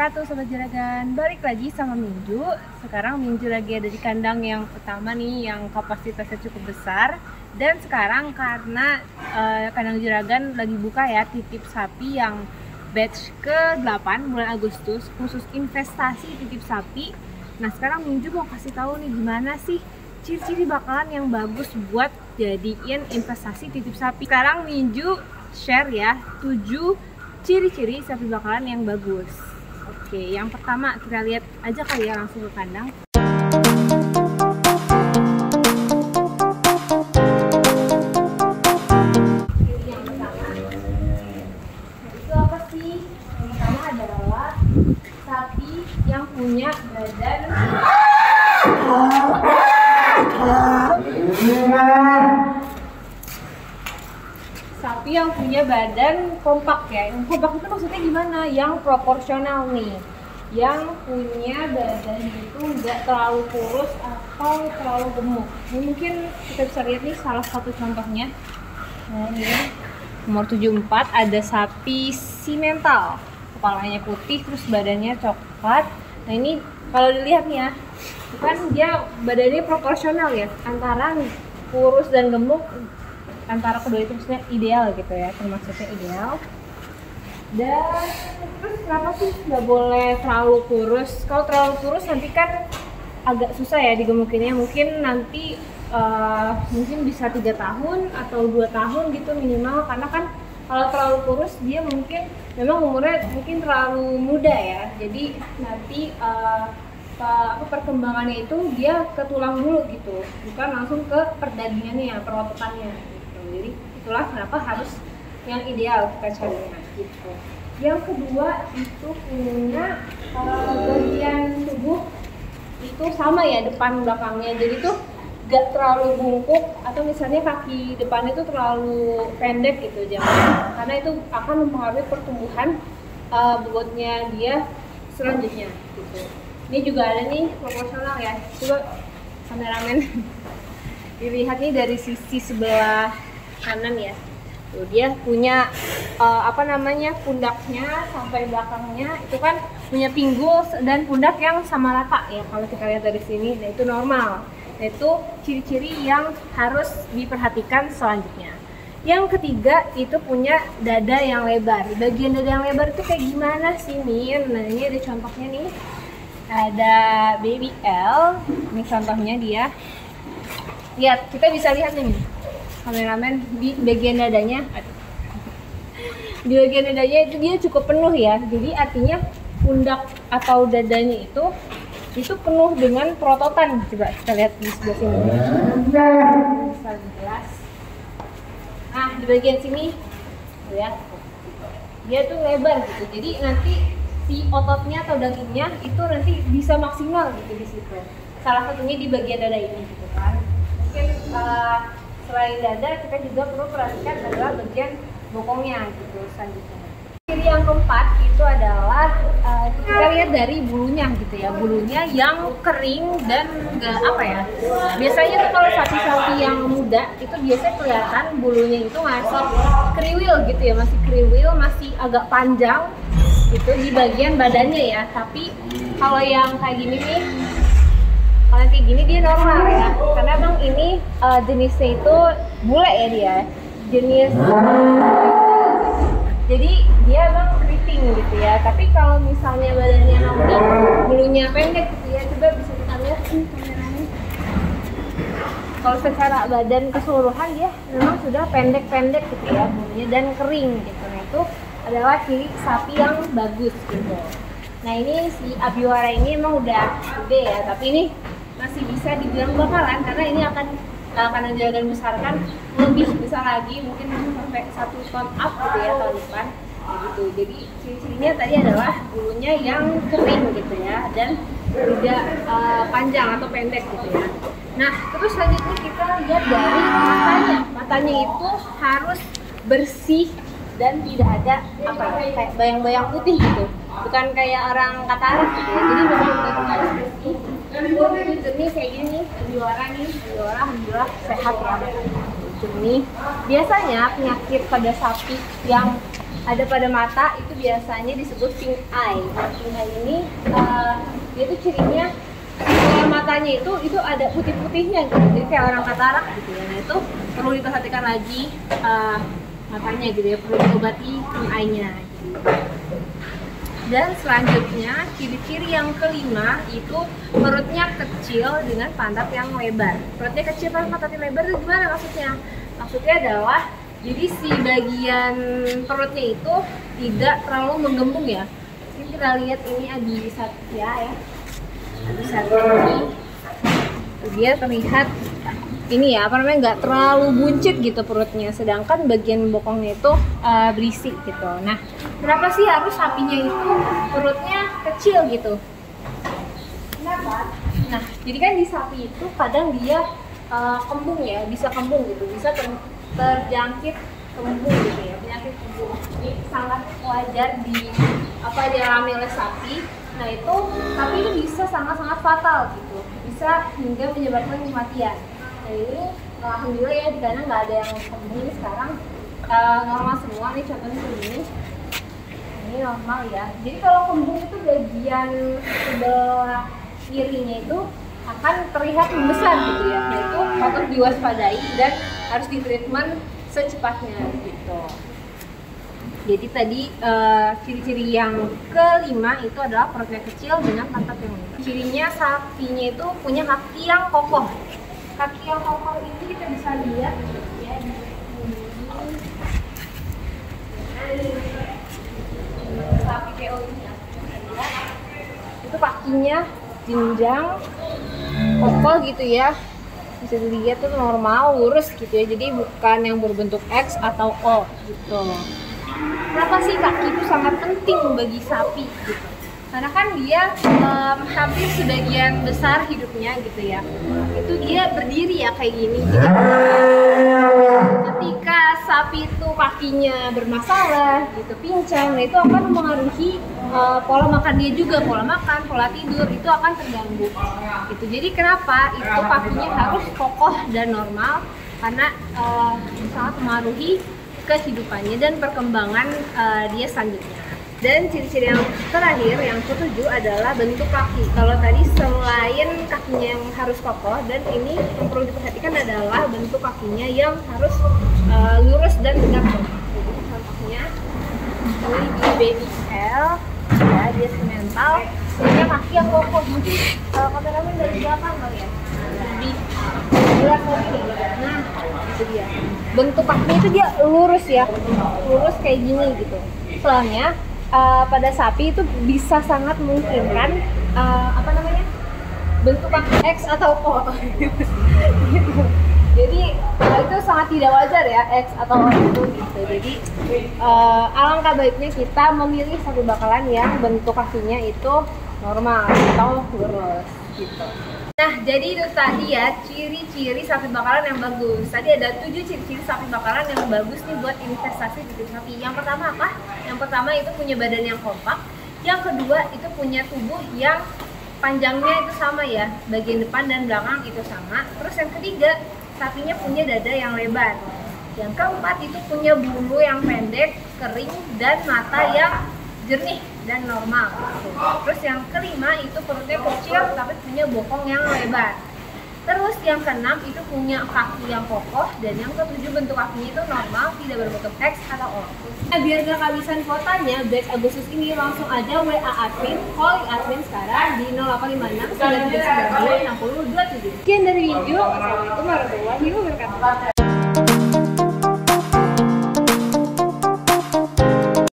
wabarakatuh Sobat Juragan. Balik lagi sama Minju. Sekarang Minju lagi ada di kandang yang utama nih, yang kapasitasnya cukup besar. Dan sekarang karena kandang Juragan lagi buka ya, titip sapi yang batch ke-8 bulan Agustus, khusus investasi titip sapi. Nah sekarang Minju mau kasih tahu nih gimana sih ciri-ciri bakalan yang bagus buat jadiin investasi titip sapi. Sekarang Minju share ya 7 ciri-ciri sapi bakalan yang bagus. Oke, yang pertama kita lihat aja kali ya, langsung ke kandang. Yang pertama, itu apa sih? Yang pertama adalah sapi yang punya badan kompak ya. Yang kompak itu maksudnya gimana? Yang proporsional nih, yang punya badan itu nggak terlalu kurus atau terlalu gemuk. Ini mungkin kita bisa lihat nih salah satu contohnya. Nah ini nomor 74 ada sapi simental, kepalanya putih terus badannya coklat. Nah ini kalau dilihat nih ya, kan dia badannya proporsional ya, antara kurus dan gemuk, antara kedua itu maksudnya ideal gitu ya, termasuknya ideal. Dan terus kenapa sih nggak boleh terlalu kurus? Kalau terlalu kurus nanti kan agak susah ya digemukinnya, mungkin nanti mungkin bisa 3 tahun atau 2 tahun gitu minimal, karena kan kalau terlalu kurus dia mungkin memang umurnya mungkin terlalu muda ya, jadi nanti perkembangannya itu dia ke tulang dulu gitu, bukan langsung ke perdagingannya, perototannya gitu. Jadi itulah kenapa harus yang ideal kita carinya gitu. Yang kedua itu punya bagian tubuh itu sama ya, depan belakangnya, jadi tuh gak terlalu bungkuk atau misalnya kaki depan itu terlalu pendek gitu, jangan, karena itu akan mempengaruhi pertumbuhan bobotnya dia selanjutnya gitu. Ini juga ada nih proporsional ya, coba kameramen dilihat nih dari sisi sebelah kanan ya. Tuh, dia punya pundaknya sampai belakangnya itu kan punya pinggul dan pundak yang sama rata ya kalau kita lihat dari sini. Nah itu normal. Nah itu ciri-ciri yang harus diperhatikan selanjutnya. Yang ketiga itu punya dada yang lebar. Bagian dada yang lebar itu kayak gimana sih Min? Nah ini ada contohnya nih. Ada baby L. Ini contohnya dia. Lihat, kita bisa lihat nih kameramen di bagian dadanya. Di bagian dadanya itu dia cukup penuh ya. Jadi artinya pundak atau dadanya itu penuh dengan prototan. Coba kita lihat di sebelah sini. Bisa jelas. Nah, di bagian sini ya. Dia tuh lebar gitu. Jadi nanti si ototnya atau dagingnya itu nanti bisa maksimal gitu di situ. Salah satunya di bagian dada ini gitu kan. Mungkin selain dada kita juga perlu perhatikan adalah bagian bokongnya gitu selanjutnya. Ciri yang keempat itu adalah kita lihat dari bulunya gitu ya, bulunya yang kering dan enggak biasanya tuh kalau sapi-sapi yang muda itu biasanya kelihatan bulunya itu masih kriwil gitu ya, masih kriwil, masih agak panjang gitu di bagian badannya ya. Tapi kalau yang kayak gini nih, kalau kayak gini dia normal ya, karena bang ini jenisnya itu bule ya, dia jenis jadi dia bang keriting gitu ya. Tapi kalau misalnya badannya udah bulunya pendek gitu ya, coba bisa kita lihat nih kameranya. Kalau secara badan keseluruhan dia memang sudah pendek-pendek gitu ya bulunya dan kering gitu. Nah itu adalah ciri sapi yang bagus gitu. Nah ini si Abiwara ini emang udah gede ya, tapi ini masih bisa dibilang bakalan, karena ini akan Juragan besarkan lebih besar lagi, mungkin sampai 1 ton up gitu ya tahun depan gitu. Jadi ciri-cirinya tadi adalah bulunya yang kering gitu ya, dan tidak panjang atau pendek gitu ya. Nah terus selanjutnya kita lihat dari matanya itu harus bersih dan tidak ada kayak bayang-bayang putih gitu, bukan kayak orang katarak gitu ya. Jadi memang harus bersih. Jernih kayak gini, Abiwara alhamdulillah sehat ya, jernih. Biasanya penyakit pada sapi yang ada pada mata itu biasanya disebut pink eye. Nah, pink eye ini dia tuh cirinya matanya itu ada putih-putihnya gitu, jadi kayak orang katarak gitu ya. Nah itu perlu diperhatikan lagi matanya gitu ya, perlu diobati pink eye-nya gitu. Dan selanjutnya ciri-ciri yang kelima itu perutnya kecil dengan pantat yang lebar. Perutnya kecil dengan pantat yang lebar itu gimana maksudnya? Maksudnya adalah jadi si bagian perutnya itu tidak terlalu menggembung ya. Ini kita lihat ini Abi Satya ya. Abi Satya ini dia terlihat ini ya, apa namanya, nggak terlalu buncit gitu perutnya, sedangkan bagian bokongnya itu berisi gitu. Nah, kenapa sih harus sapinya itu perutnya kecil gitu? Kenapa? Nah, jadi kan di sapi itu kadang dia kembung ya, bisa kembung gitu, bisa terjangkit kembung gitu ya, penyakit kembung. Ini sangat wajar dialami oleh sapi. Nah itu, tapi itu bisa sangat-sangat fatal gitu, bisa hingga menyebabkan kematian. Nah ini alhamdulillah ya di sana nggak ada yang kembung ini sekarang, normal semua. Nih contohnya begini, ini normal ya. Jadi kalau kembung itu bagian sebelah kirinya itu akan terlihat membesar gitu ya. Nah itu patut diwaspadai dan harus ditreatment secepatnya gitu. Jadi tadi ciri-ciri yang kelima itu adalah perutnya kecil dengan pantat yang lebar. Cirinya sapinya itu punya kaki yang kokoh. Kaki yang kokoh ini kita bisa lihat ya di sapi PO ini ya. Itu kakinya jenjang, kokoh gitu ya. Bisa dilihat tuh normal, lurus gitu ya. Jadi bukan yang berbentuk X atau O gitu. Kenapa sih kaki itu sangat penting bagi sapi gitu? Karena kan dia hampir sebagian besar hidupnya gitu ya, itu dia berdiri ya kayak gini. Jadi ketika sapi itu kakinya bermasalah gitu, pincang, nah itu akan mempengaruhi pola makan dia juga, pola makan, pola tidur itu akan terganggu gitu. Jadi kenapa itu kakinya harus kokoh dan normal, karena sangat mempengaruhi kehidupannya dan perkembangan dia selanjutnya. Dan ciri-ciri yang terakhir, yang ketujuh adalah bentuk kaki. Kalau tadi selain kakinya yang harus kokoh, dan ini yang perlu diperhatikan adalah bentuk kakinya yang harus lurus dan tegak. Jadi contohnya ini di baby L, ya dia semental, punya kaki yang kokoh. Mungkin kameramen dari belakang kali ya, lebih jelas lagi. Nah itu dia, bentuk kakinya itu dia lurus ya, lurus kayak gini gitu. Soalnya pada sapi itu bisa sangat memungkinkan bentuk kaki X atau O gitu. Jadi itu sangat tidak wajar ya, X atau O itu gitu. Jadi alangkah baiknya kita memilih sapi bakalan yang bentuk kakinya itu normal atau lurus gitu. Nah, jadi itu tadi ya ciri-ciri sapi bakalan yang bagus. Tadi ada 7 ciri-ciri sapi bakalan yang bagus nih buat investasi di sapi. Yang pertama apa? Yang pertama itu punya badan yang kompak. Yang kedua itu punya tubuh yang panjangnya itu sama ya, bagian depan dan belakang itu sama. Terus yang ketiga, sapinya punya dada yang lebar. Yang keempat itu punya bulu yang pendek, kering, dan mata yang jernih dan normal. Terus yang kelima itu perutnya kecil tapi punya bokong yang lebar. Terus yang keenam itu punya kaki yang kokoh, dan yang ketujuh bentuk kakinya itu normal, tidak berbentuk X atau O. Nah, biar gak kehabisan kuotanya, batch Agustus ini langsung aja WA admin, call admin sekarang di 0856 939 6027. Sekian dari video. Assalamualaikum warahmatullahi wabarakatuh.